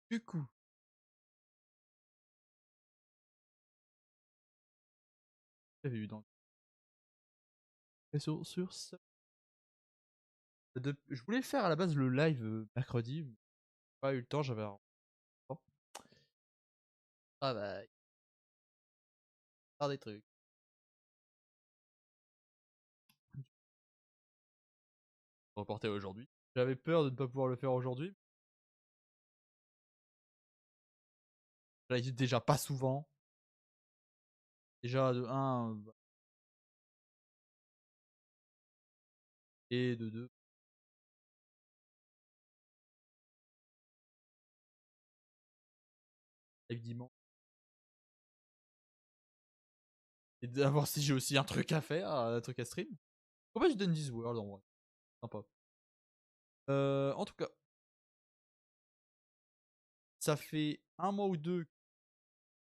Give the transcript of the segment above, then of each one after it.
Du coup, j'avais eu dans sur ce je voulais faire à la base le live, mercredi, mais pas eu le temps, j'avais un temps. Travail, faire des trucs. Reporter aujourd'hui. J'avais peur de ne pas pouvoir le faire aujourd'hui. Je réalise déjà pas souvent. Déjà de un et de 2 live dimanche. Et d'avoir si j'ai aussi un truc à faire, un truc à stream. Pourquoi je donne 10 World en vrai? Sympa. En tout cas, ça fait un mois ou deux.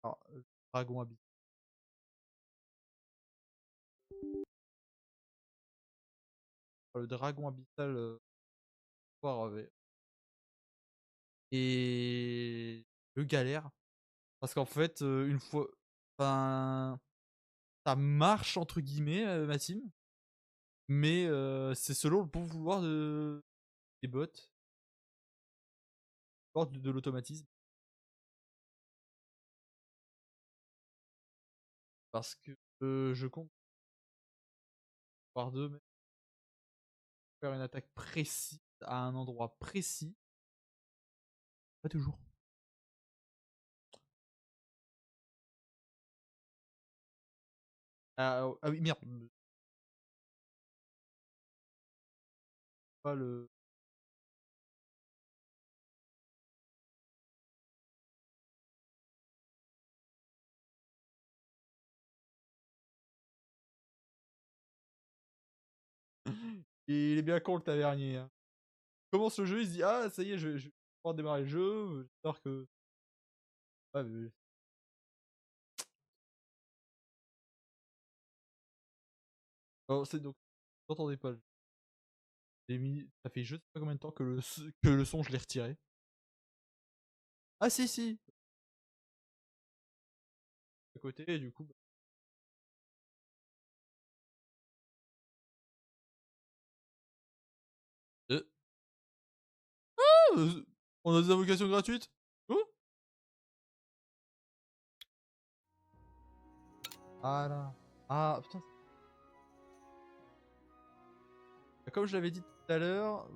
Ah, Dragon Abyss. Le dragon abyssal avait. Et je galère. Parce qu'en fait, une fois. Enfin. Ça marche entre guillemets, ma team. Mais c'est selon le bon vouloir des bots. De l'automatisme. Parce que je compte par deux, mais faire une attaque précise à un endroit précis. Pas toujours. Ah oui, merde. Pas le. Et il est bien con le tavernier. Hein. Il commence le jeu, il se dit ah ça y est, je vais pouvoir démarrer le jeu. J'espère que. Ouais, mais... Oh, c'est donc. J'entendais pas. Ça fait je sais pas combien de temps que le son je l'ai retiré. Ah si si. À côté et du coup. Euh, euh, on a des invocations gratuites. Oh. Ah là. Ah putain. Comme je l'avais dit tout à l'heure.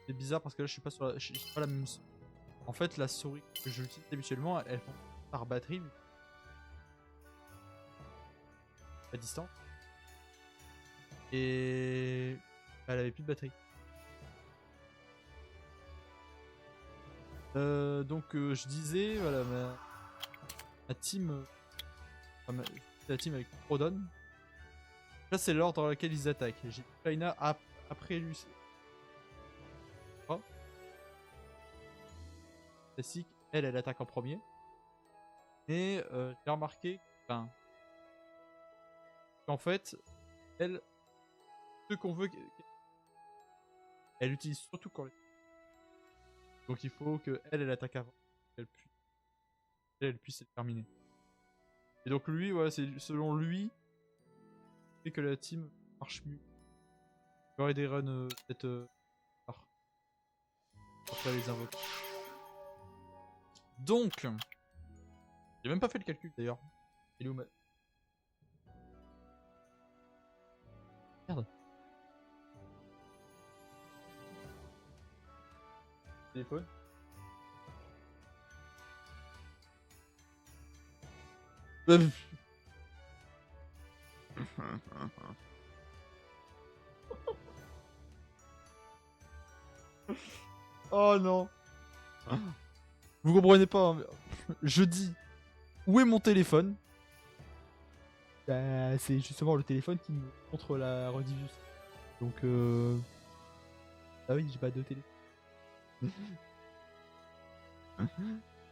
C'est bizarre parce que là je suis pas sur je suis pas la même. En fait la souris que j'utilise habituellement elle fonctionne par batterie à distance. Et elle avait plus de batterie. Donc je disais voilà ma team. Enfin, la team avec Prodon. Là c'est l'ordre dans lequel ils attaquent. J'ai China après lui. Oh, classique, elle attaque en premier. Et j'ai remarqué enfin, qu'en fait, elle, ce qu'on veut, elle utilise surtout quand. Donc il faut que elle attaque avant, qu'elle puisse le terminer. Et donc lui, ouais, c'est selon lui, fait que la team marche mieux. Il y aurait des runs peut-être après les invoques. Donc, j'ai même pas fait le calcul d'ailleurs. Il est où ma... Merde. Téléphone. Oh non. Vous comprenez pas. Hein, je dis où est mon téléphone. Bah, c'est justement le téléphone qui me montre la rediffuse. Donc, ah oui, j'ai pas de télé.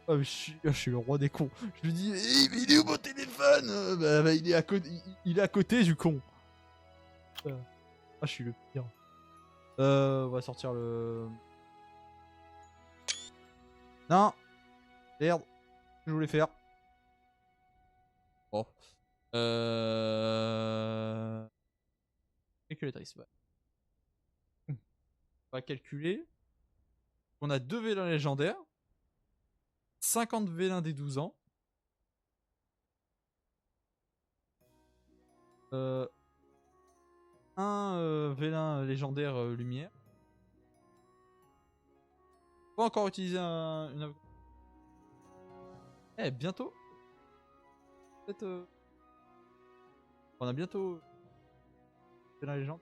Ah, mais je suis le roi des cons. Je lui dis, mais il est où mon téléphone? Bah, il est à côté, il est à côté du con. Ah, je suis le pire. On va sortir le... Non. Merde. Ce que je voulais faire. Bon. Calculatrice, ouais. On va calculer. On a 2 vélins légendaires. 50 vélins des 12 ans. Un vélin légendaire lumière. Pas encore utiliser une... Eh, bientôt. Peut-être... On a bientôt... Vélin légende.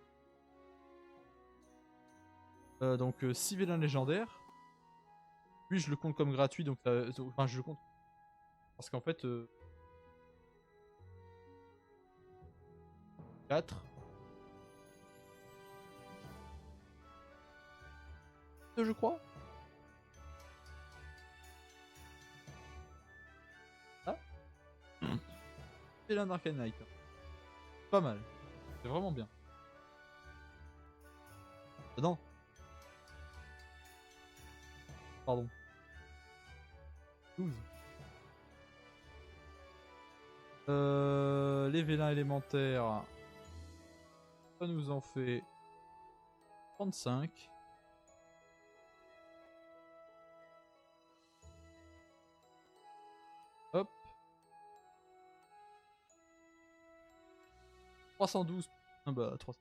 Donc 6 vélins légendaires. Lui, je le compte comme gratuit, donc enfin, je le compte. Parce qu'en fait... 4. 2, je crois. Ah. Vélin d'Arcane Knight. Pas mal. C'est vraiment bien. Non. Pardon. 12. Les vélins élémentaires. Ça nous en fait 35. Hop. 312. Ah bah 300.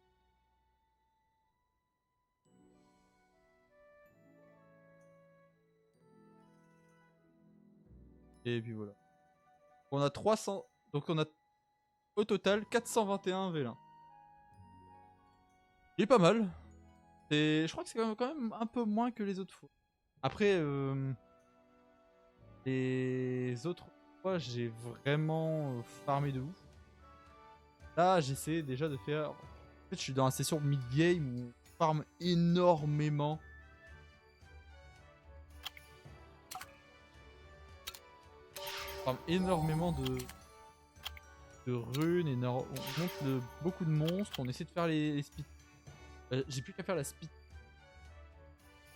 Et puis voilà. On a 300. Donc on a au total 421 vélins. Il est pas mal. Et je crois que c'est quand même un peu moins que les autres fois. Après, les autres fois, j'ai vraiment farmé de ouf. Là, j'essaie déjà de faire... En fait, je suis dans la session mid-game où je farm énormément. Je farm énormément de runes. On monte beaucoup de monstres. On essaie de faire les speed. J'ai plus qu'à faire la speed.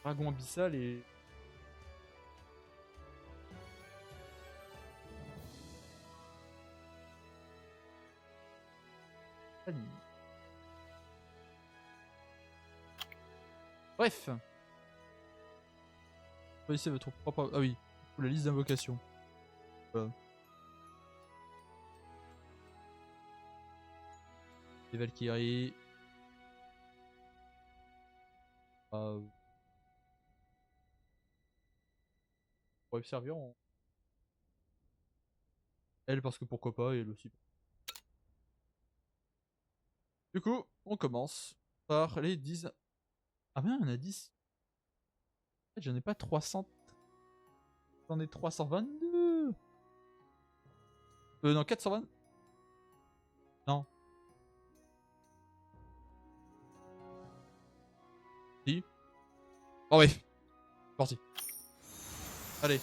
Dragon abyssal et... Bref. Choisissez votre propre... Ah oui, la liste d'invocations. Les Valkyries. Pour me servir en... Elle parce que pourquoi pas, et elle aussi. Du coup, on commence par les 10... Ah ben, on a 10. En fait, j'en ai pas 300. J'en ai 322. Non, 420. Non. Si. Oh ouais. Parti. Allez.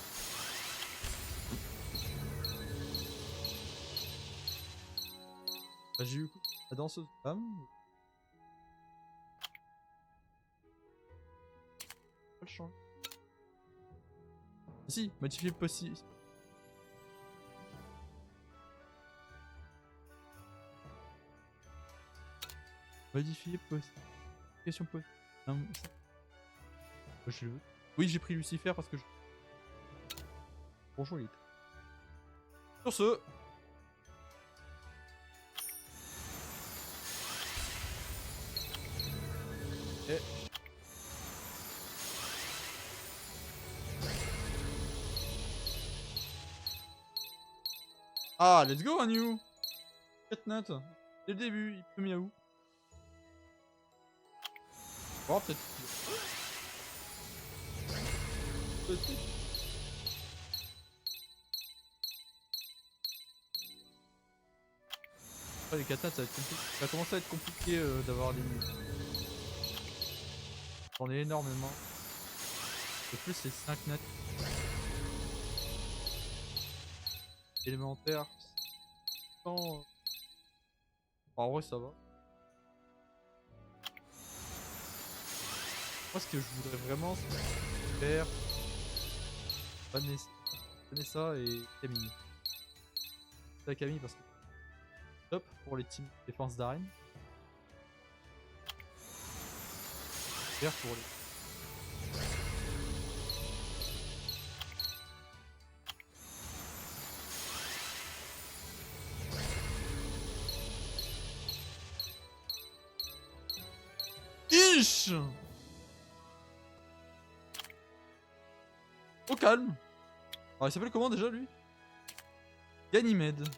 J'ai eu la danseuse femme. Pas le changer. Si, modifier possible. Modifier possible. Question possible. Je le veux. Oui, j'ai pris Lucifer parce que je... Bonjour, il est... Sur ce... Et... Ah, let's go, Anu! 4 notes. Dès le début, il peut miaou. Oh, peut-être. Peut-être. Les 4 notes, ça va être compliqué. Ça va commencer à être compliqué d'avoir les... J'en ai énormément. De plus, c'est 5 notes. élémentaire. Sans... En vrai, ça va. Moi, ce que je voudrais vraiment, c'est faire Vanessa, Vanessa et Camille. La Camille parce que top pour les teams défense d'arène. Vert pour les. Ish! Au calme. Alors il s'appelle comment déjà lui? Ganymède.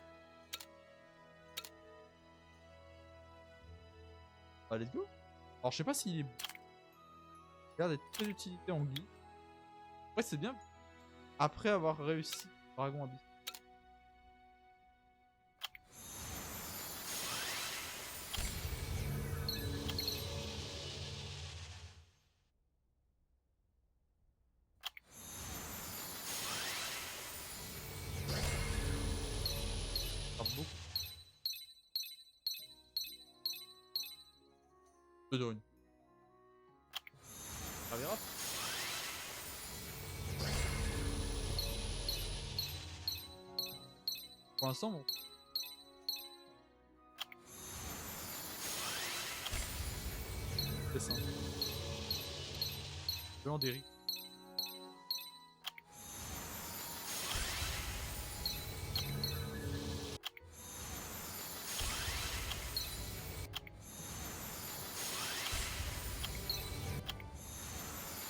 Ah let's go. Alors je sais pas s'il est... Regarde, être très d'utilité en guide. Ouais c'est bien. Après avoir réussi Dragon Abyss. Ça beaucoup. De drone. Ça verra. Pour l'instant bon. C'est simple. Vraiment des riz.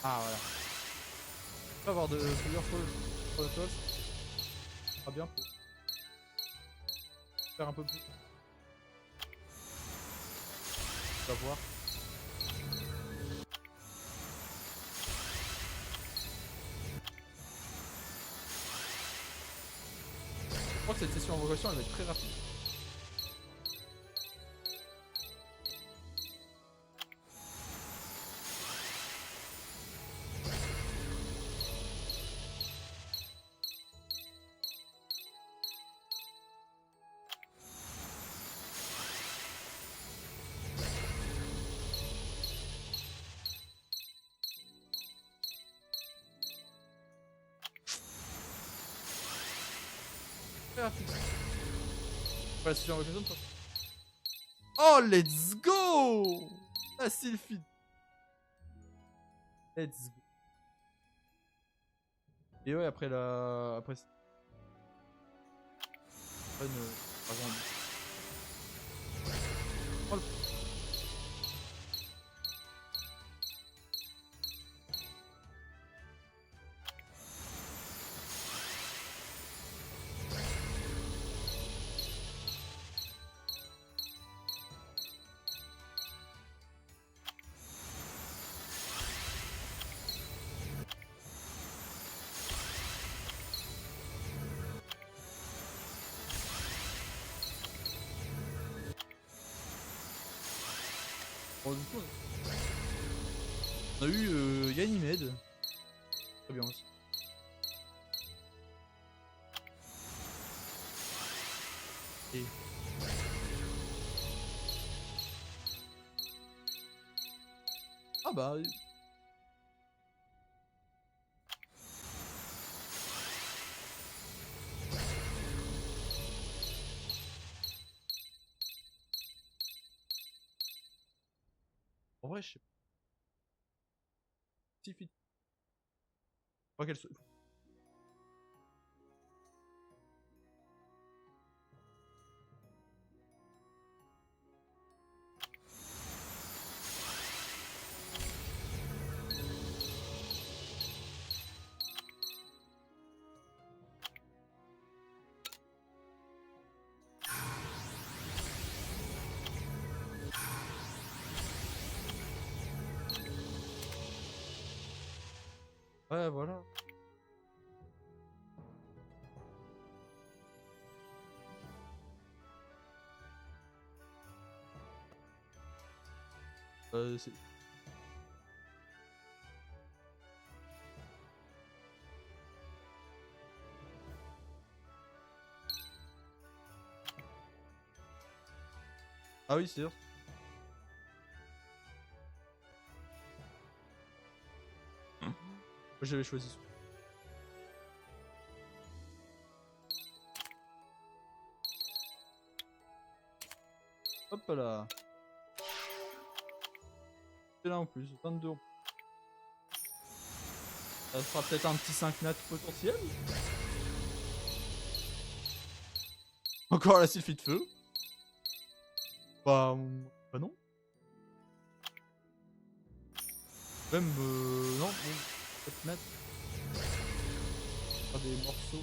Ah voilà. On peut avoir de plusieurs fois le toss. Ça sera bien pour faire un peu plus. On va voir. Je crois que cette session invocation elle va être très rapide. Très rapide. Ouais, la session invocation toi. Oh let's go! Ah Sylphide. Let's go. Et ouais après la. Après. Après une. Dragon Abyss. Oh, le... Bon, du coup, on a eu Ganymède. Très bien aussi. Et... Ah bah... En vrai, je sais pas. Sylphide. Pas qu'elle se... Ouais, voilà. C'est... Ah oui, c'est sûr. Moi j'avais choisi ça. Hop là. C'est là en plus, 22 en plus. Ça sera peut-être un petit 5 nat potentiel. Encore la sylphie de feu. Bah non. Même non, bon, 7 nat. Faire des morceaux.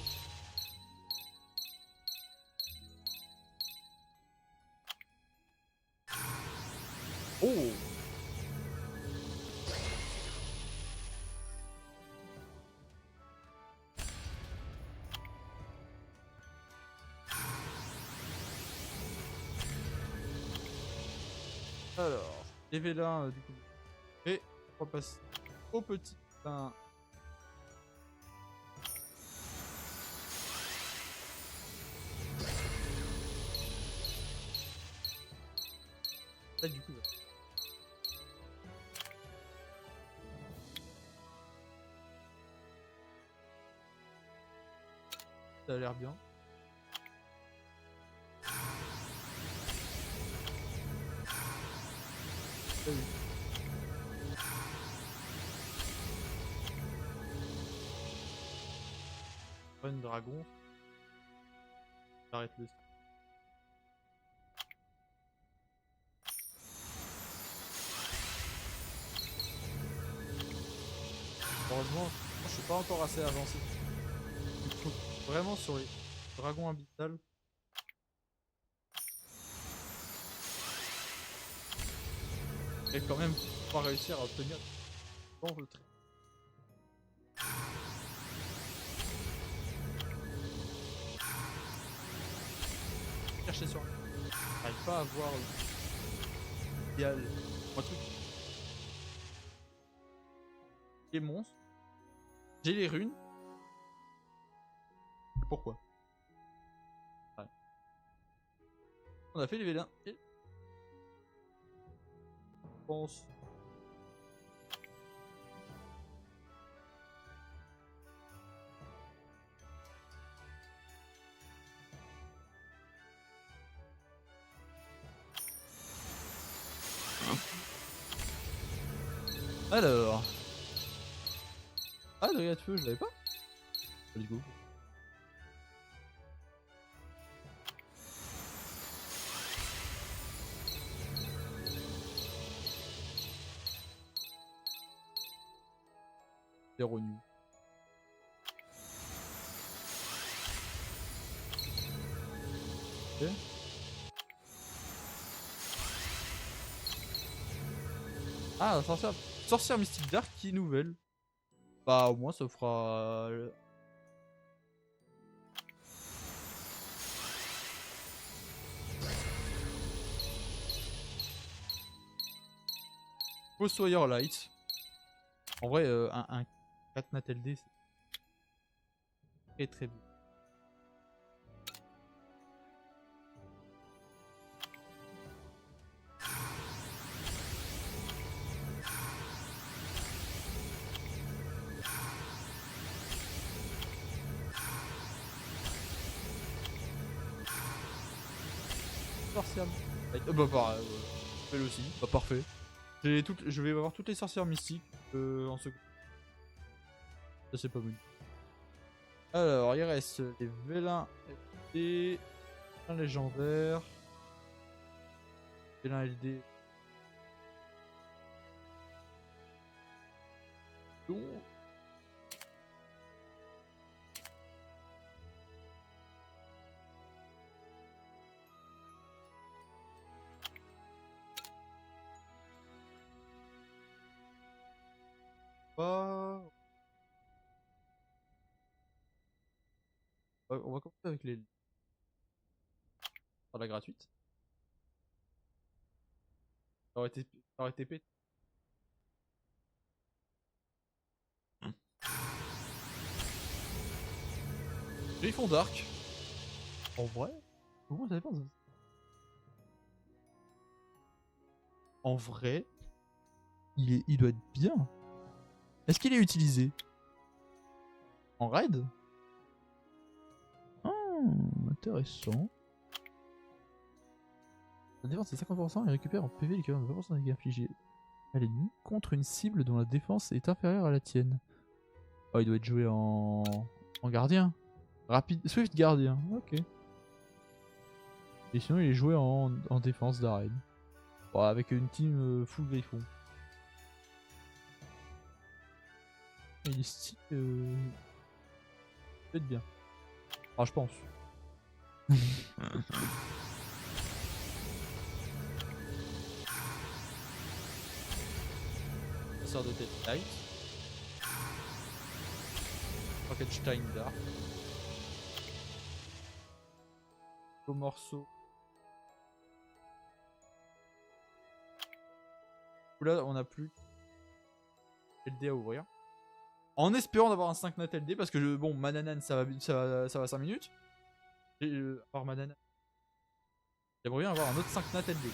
Oh. Alors, les vélins du coup. Et on va passer au petit vélin. Là du coup. Ça a l'air bien. Ah oui. Run dragon. J'arrête le. Heureusement, je suis pas encore assez avancé. Il faut vraiment sur les dragons abyssales. Et quand même pas réussir à obtenir dans le trait. Chercher sur. J'arrive pas à voir l'idéal. Un truc. Les monstres. J'ai les runes. Pourquoi? Ouais. On a fait les vélins et. Je pense. Alors. Ah, le gars de feu, je l'avais pas. Let's go. Zéro new. Ok. Ah, sorcière mystique dark qui est nouvelle. Bah, au moins, ça fera. Fossoyeur Light. En vrai, un 4 nat LD, c'est très très bien. Sorcière. Bah, pareil, elle aussi. Bah, parfait. Je vais avoir toutes les sorcières mystiques en second. Ça, c'est pas mal. Alors, il reste les vélins LD, un légendaire, vélin LD. Donc, pas. On va commencer avec les. Par la gratuite. Ça aurait été pété. Griffon Dark. En vrai? Comment ça dépend ça? En vrai, il doit être bien. Est-ce qu'il est utilisé en raid? Intéressant. La défense est 50% et récupère en PV l'équivalent de 20% de dégâts infligés à l'ennemi contre une cible dont la défense est inférieure à la tienne. Oh, il doit être joué en gardien. Rapide, Swift gardien, ok. Et sinon, il est joué en défense d'arène. Bon, avec une team full griffon. Il est stylé. Peut-être bien. Ah, je pense. Chasseur de tête light. Frankenstein Dark. Au morceau. Là, on a plus LD à ouvrir. En espérant d'avoir un 5 nat LD, parce que bon, Mananan ça va 5 minutes. Et avoir Mananan. J'aimerais bien avoir un autre 5 nat LD.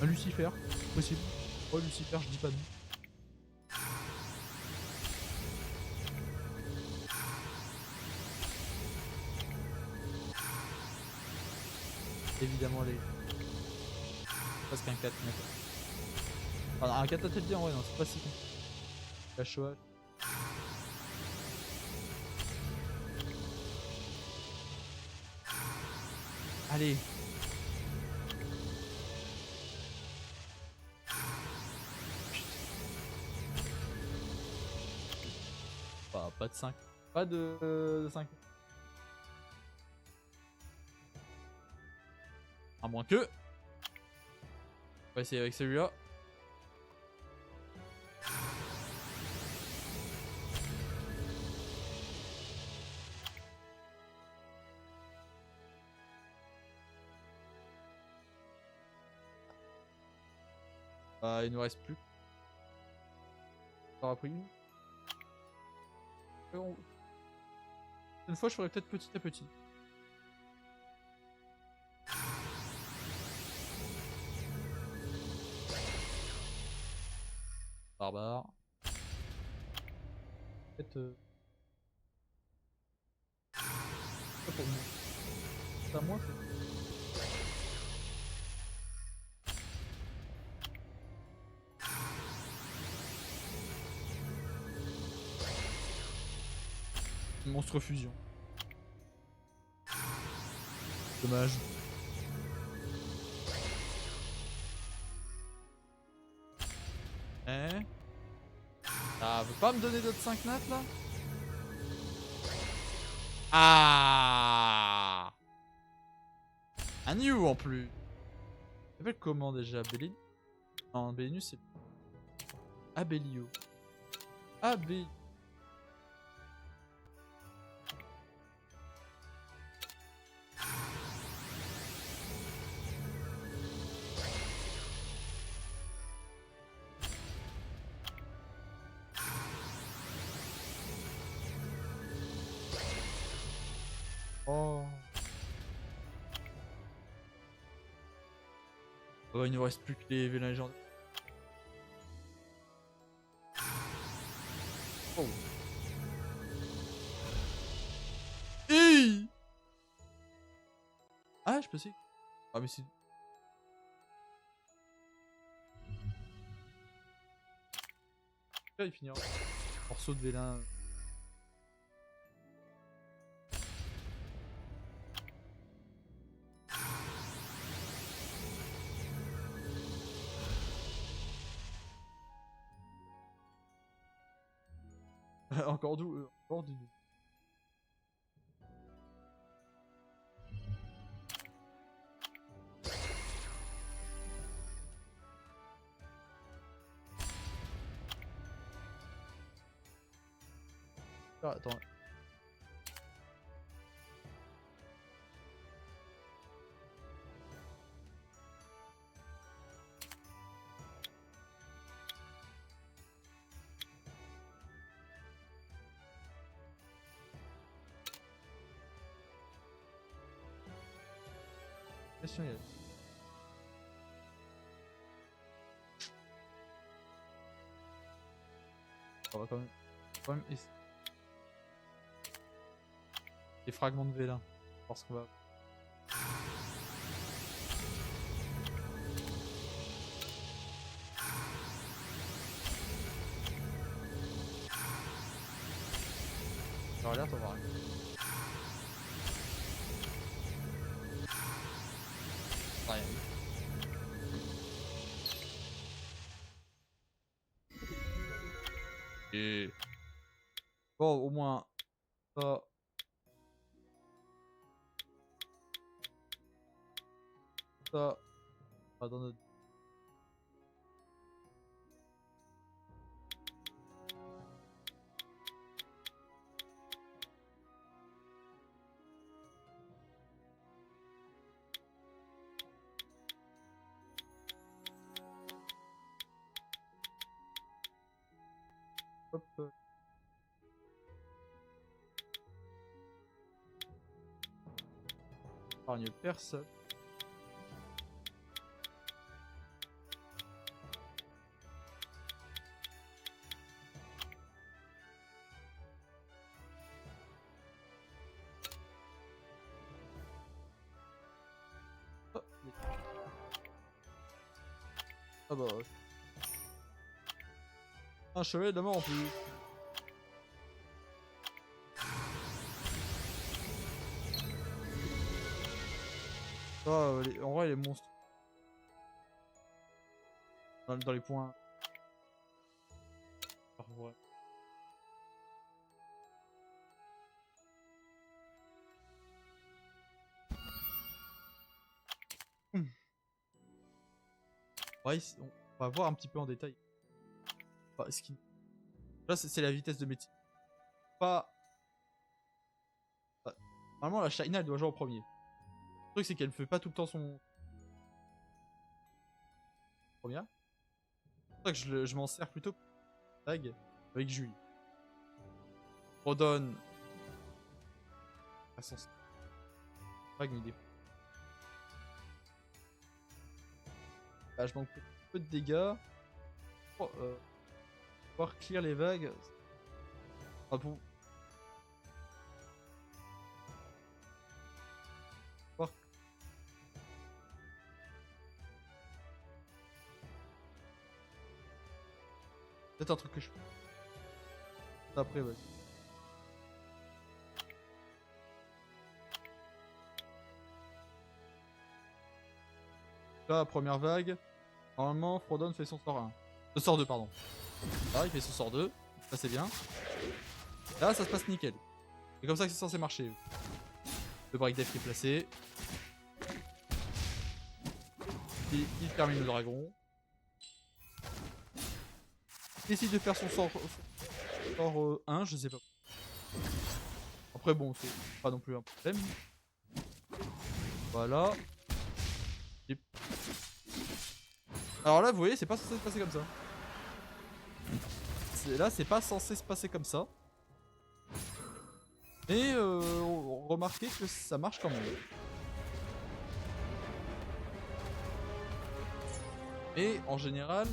Un Lucifer, possible. Oh, Lucifer, je dis pas non. Évidemment, les. Presque un 4 nat. Enfin, un 4 nat LD en vrai, non, c'est pas si con. La Shoah. Allez. Bah, pas de 5. Pas de 5. À moins que. On va essayer avec celui-là. Il nous reste plus. Ça aura pris une. Une fois, je ferai peut-être petit à petit. Barbare. Peut-être. Pas pour moi. C'est à moi, c'est. Monstre fusion. Dommage. Eh. Ah, veut pas me donner d'autres 5 nats là? Ah. Un new en plus. Il s'appelle comment déjà? Bélin? Non, Bélinus c'est. Abelio. Abelio. Oh. Oh, il nous reste plus que les vélins légendaires. Oh. Hey. Ah, je pensais. Ah, mais c'est. Là, il finira. Morceau de vélin. Encore d'où encore du. Ah, attends. Question, il y a. On va quand même essayer. Des fragments de vélin. Parce qu'on va. Sur alerte, on va rien. Rien. Et bon, au moins ça. Ça. Ah, dans notre. Hop. Épargne personne. Oh, ah bah. Un chevet de mort en plus. Ah, en vrai, les monstres. Dans les points. Ah, ouais. Ouais, on va voir un petit peu en détail. Bah, là, c'est la vitesse de métier. Pas. Bah, normalement, la China, elle doit jouer en premier. Le truc, c'est qu'elle fait pas tout le temps son. Première. C'est pour ça que je m'en sers plutôt. Tag avec Julie. Redonne. À son. Tag, mais des. Bah, je manque un peu de dégâts. Oh, pouvoir clear les vagues. Ah, pour. Peut-être un truc que je fais. Après, ouais. Là, première vague. Normalement, Frodon fait son sort 1. Sort 2, pardon. Là, il fait son sort 2. Ça, c'est bien. Là, ça se passe nickel. C'est comme ça que c'est censé marcher. Le break death qui est placé. Il termine le dragon. Il décide de faire son sort 1, je sais pas. Après, bon, c'est pas non plus un problème. Voilà. Et... Alors là, vous voyez, c'est pas censé se passer comme ça. Là, c'est pas censé se passer comme ça. Mais remarquez que ça marche quand même. Et en général,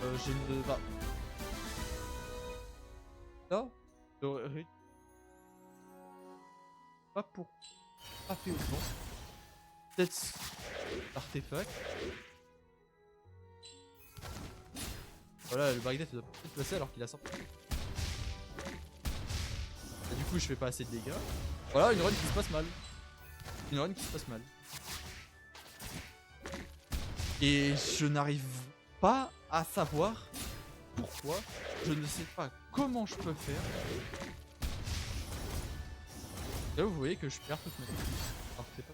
je ne vais là, pas pour taper autant. Peut-être l'artefact. Voilà, le breakdeath doit peut-être passer alors qu'il a sorti. Et du coup, je fais pas assez de dégâts. Voilà, une run qui se passe mal. Une run qui se passe mal. Et je n'arrive pas à savoir pourquoi. Je ne sais pas comment je peux faire. Et là, vous voyez que je perds toute ma vie. Alors que c'est pas.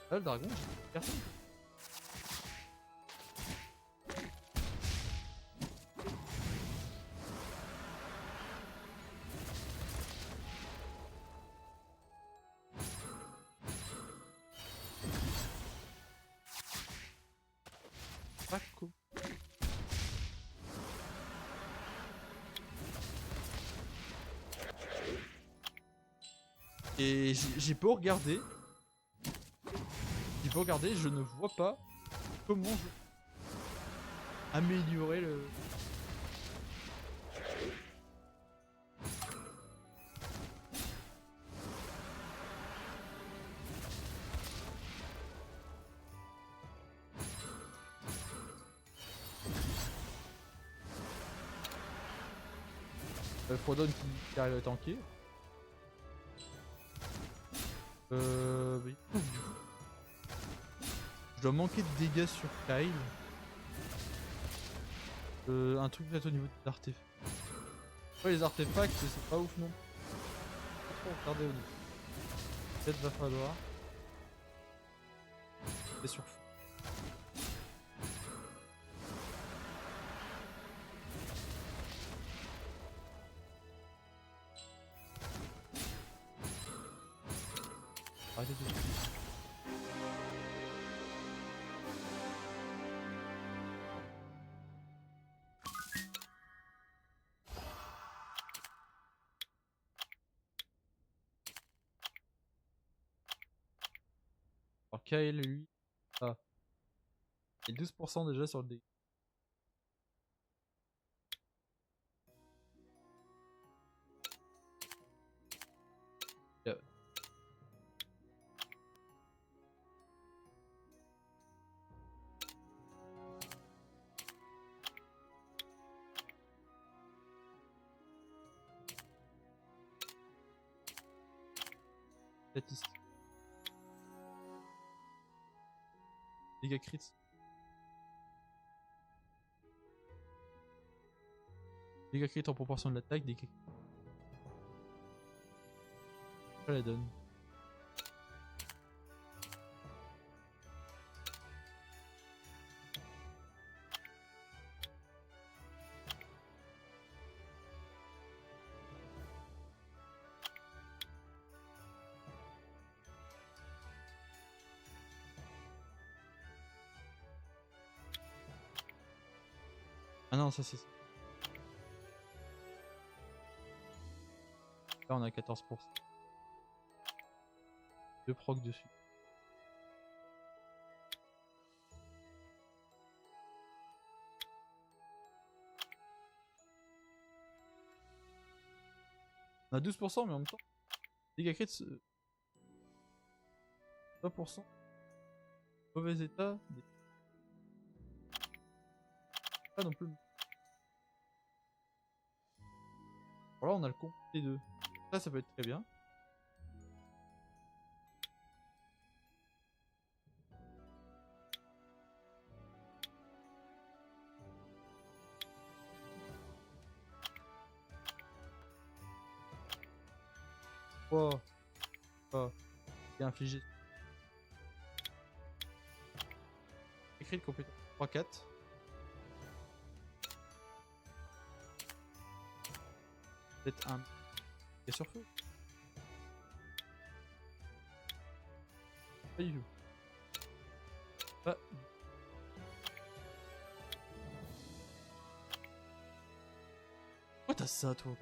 Là, le dragon, j'ai personne. Pas cool. Et j'ai beau regarder. J'ai beau regarder, je ne vois pas comment je vais améliorer le... Frodon qui arrive à tanker. Mais je dois manquer de dégâts sur Kyle. Un truc peut-être au niveau des artefacts. Après les artefacts c'est pas ouf non. Pas trop regarder au niveau. Peut-être va falloir. C'est sur fou. Arrêtez de... Alors Kyle lui. Ah. Il est 12% déjà sur le dégât. Statistique. Dégâts crits. Dégâts crits en proportion de l'attaque, dégâts. Ça la donne. Ah non, ça c'est ça. Là on a 14%. 2 proc dessus. On a 12% mais en même temps. Dégâts crits 3%. Mauvais état. Pas non plus. Alors là on a le con des deux. Ça peut être très bien. Oh. Oh. Il a infligé. Écrit de compétence 3-4. Peut-être un. Et sur feu. Pas du tout. Pas. Pourquoi t'as ça toi?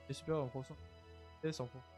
C'est super en proportion. C'est en proportion.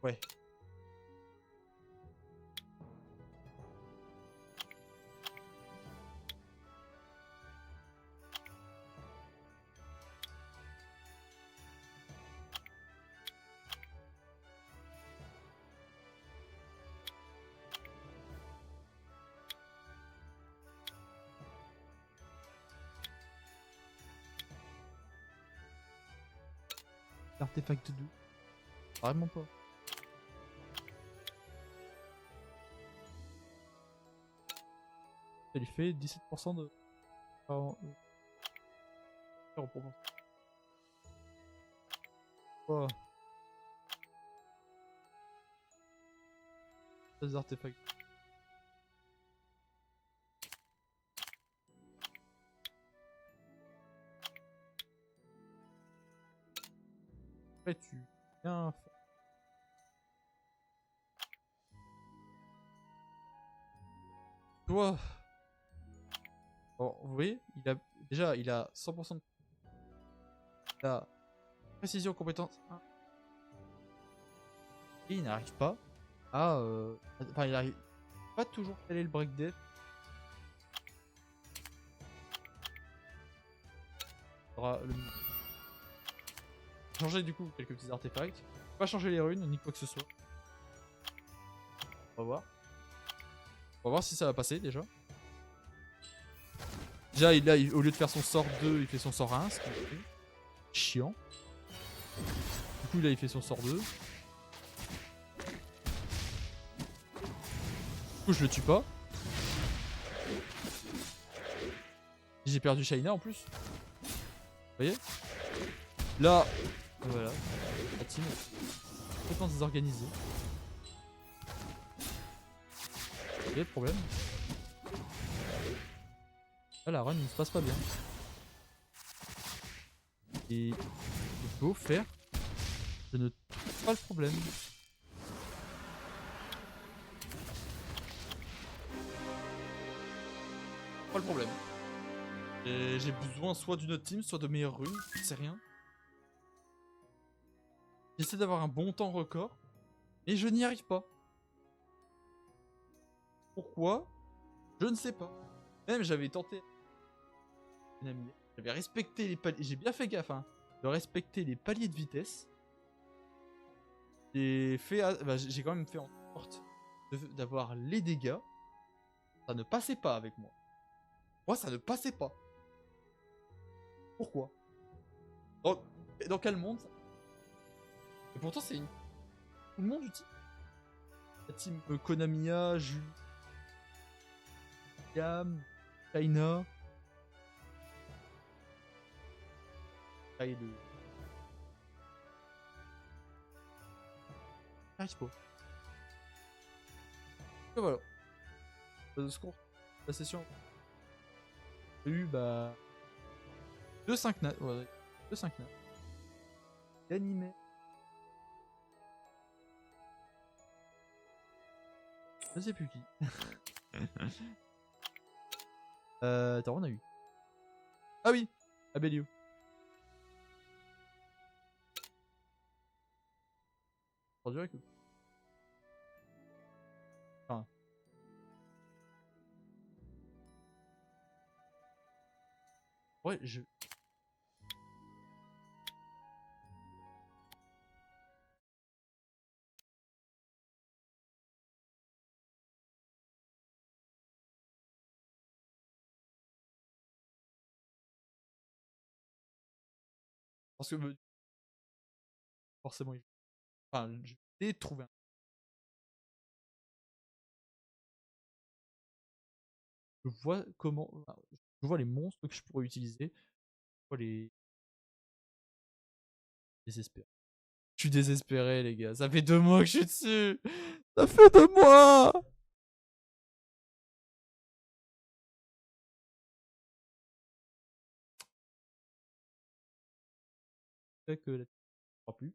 Ouais. l'artefact 2. Vraiment pas. Elle fait 17% de... en proportion. Oh. Des artefacts. Après tu viens faire... Toi. Bon, vous voyez, il a déjà il a 100% de la précision compétence 1. Et il n'arrive pas à enfin il arrive pas toujours à caler le break def. Il aura le... changer du coup quelques petits artefacts. Pas changer les runes ni quoi que ce soit. On va voir. On va voir si ça va passer déjà. Déjà là, au lieu de faire son sort 2, il fait son sort 1, ce qui est chiant. Du coup là il fait son sort 2. Du coup je le tue pas. J'ai perdu Shaina en plus. Vous voyez? Là, voilà. La team complètement désorganisée. Vous voyez le problème? Là la run ne se passe pas bien. Et il faut faire. Je ne trouve pas le problème. Pas le problème. J'ai besoin soit d'une autre team, soit de meilleures runes, je sais rien. J'essaie d'avoir un bon temps record, mais je n'y arrive pas. Pourquoi? Je ne sais pas. Même j'avais tenté une amie. J'avais respecté les paliers. J'ai bien fait gaffe hein, de respecter les paliers de vitesse. J'ai fait, bah, j'ai quand même fait en sorte d'avoir les dégâts. Ça ne passait pas avec moi. Moi, ça ne passait pas. Pourquoi? Dans quel monde ça... Et pourtant, c'est une... tout le monde utilise. La team Konamiya, Juliam, China. Et le... J'arrive pas. Et voilà. Ce qu'on... La session. J'ai eu bah... 2-5 nat. Ouais, 2-5 nat. L'animé. Je sais plus qui. Attends, on a eu. Ah oui, Abelio. Ça durer que... Enfin... Ouais, je... Parce que forcément, enfin, je vais trouver un... Je vois comment... enfin, je vois les monstres que je pourrais utiliser. Je vois les... Désespéré. Je suis désespéré, les gars. Ça fait 2 mois que je suis dessus. Ça fait 2 mois. Je sais que la... plus.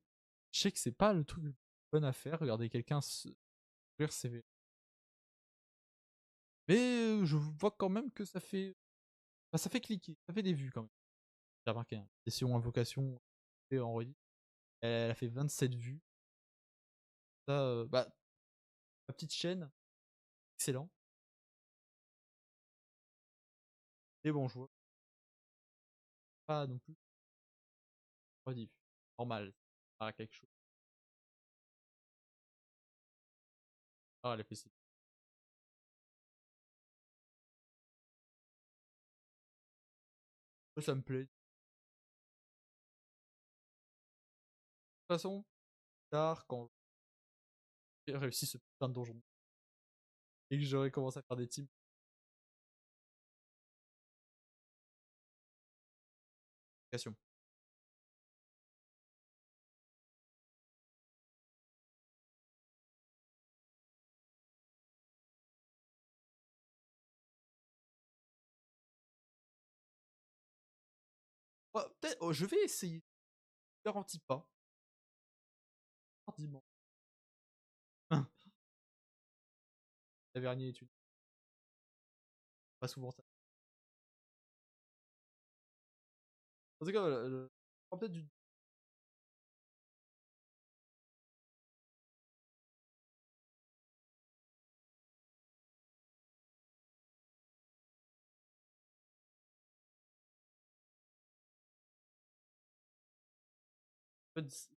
Je sais que c'est pas le truc le plus fun à faire. Regardez quelqu'un se... ouvrir ses... Mais je vois quand même que ça fait... Enfin, ça fait cliquer. Ça fait des vues quand même. J'ai remarqué. Hein. Session invocation en redit. Elle a fait 27 vues. Ça, bah, ma petite chaîne. Excellent. Et bon, je vois pas non plus. Rediff. Normal. Pas quelque chose. Ah, elle a fait ça. Ça me plaît. façon, plus tard, quand j'ai réussi ce putain de donjon et que j'aurais commencé à faire des teams. Question. Peut-être, oh, je vais essayer. Je garantis pas. Hardiment. La dernière étude. Pas souvent ça. En tout cas, voilà, peut-être du. En fait,